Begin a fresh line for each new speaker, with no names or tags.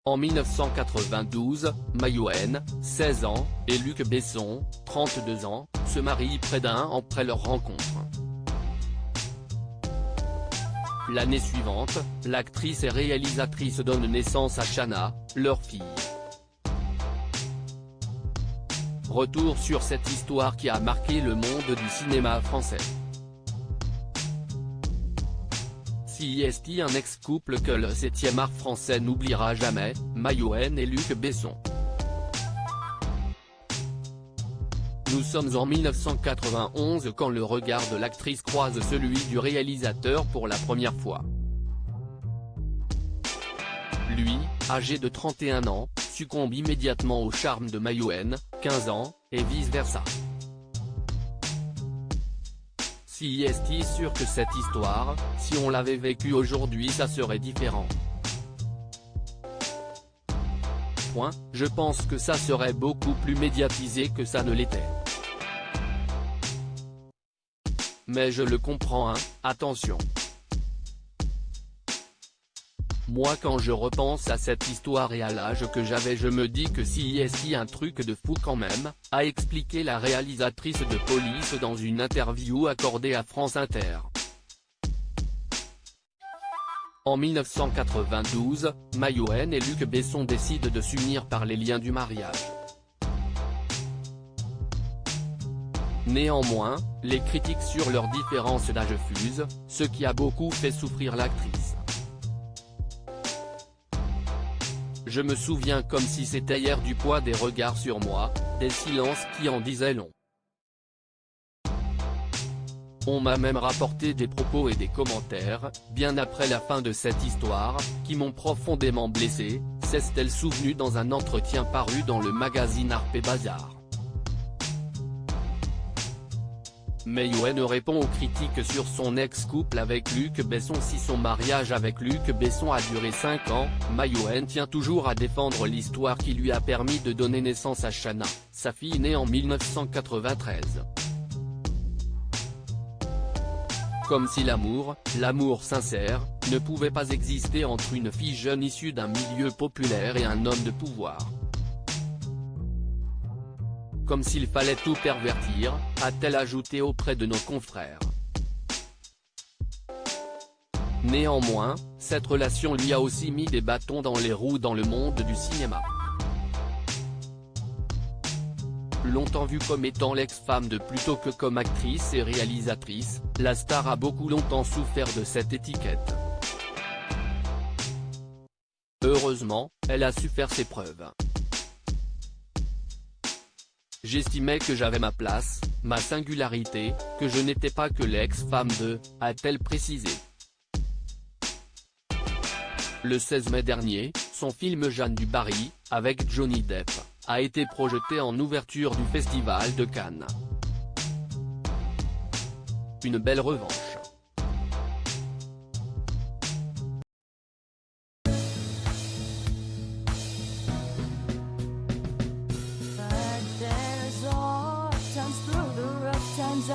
En 1992, Mayouen, 16 ans, et Luc Besson, 32 ans, se marient près d'un an après leur rencontre. L'année suivante, l'actrice et réalisatrice donne naissance à Shanna, leur fille. Retour sur cette histoire qui a marqué le monde du cinéma français. CIST, un ex-couple que le 7e art français n'oubliera jamais, Mayouen et Luc Besson. Nous sommes en 1991 quand le regard de l'actrice croise celui du réalisateur pour la première fois. Lui, âgé de 31 ans, succombe immédiatement au charme de Mayouen, 15 ans, et vice-versa. CIST sûr que cette histoire, si on l'avait vécue aujourd'hui ça serait différent. Je pense que ça serait beaucoup plus médiatisé que ça ne l'était. Mais je le comprends attention. Moi quand je repense à cette histoire et à l'âge que j'avais je me dis que CIST un truc de fou quand même, a expliqué la réalisatrice de Police dans une interview accordée à France Inter. En 1992, Mayouen et Luc Besson décident de s'unir par les liens du mariage. Néanmoins, les critiques sur leur différence d'âge fusent, ce qui a beaucoup fait souffrir l'actrice. Je me souviens comme si c'était hier du poids des regards sur moi, des silences qui en disaient long. On m'a même rapporté des propos et des commentaires, bien après la fin de cette histoire, qui m'ont profondément blessé, s'est-elle souvenue dans un entretien paru dans le magazine Harper's Bazaar. Mayouen répond aux critiques sur son ex-couple avec Luc Besson. Si son mariage avec Luc Besson a duré 5 ans, Mayouen tient toujours à défendre l'histoire qui lui a permis de donner naissance à Shanna, sa fille née en 1993. Comme si l'amour sincère, ne pouvait pas exister entre une fille jeune issue d'un milieu populaire et un homme de pouvoir. Comme s'il fallait tout pervertir, a-t-elle ajouté auprès de nos confrères. Néanmoins, cette relation lui a aussi mis des bâtons dans les roues dans le monde du cinéma. Longtemps vue comme étant l'ex-femme de plutôt que comme actrice et réalisatrice, la star a beaucoup longtemps souffert de cette étiquette. Heureusement, elle a su faire ses preuves. J'estimais que j'avais ma place, ma singularité, que je n'étais pas que l'ex-femme de, a-t-elle précisé. Le 16 mai dernier, son film Jeanne du Barry, avec Johnny Depp, a été projeté en ouverture du Festival de Cannes. Une belle revanche.
Times through the rough times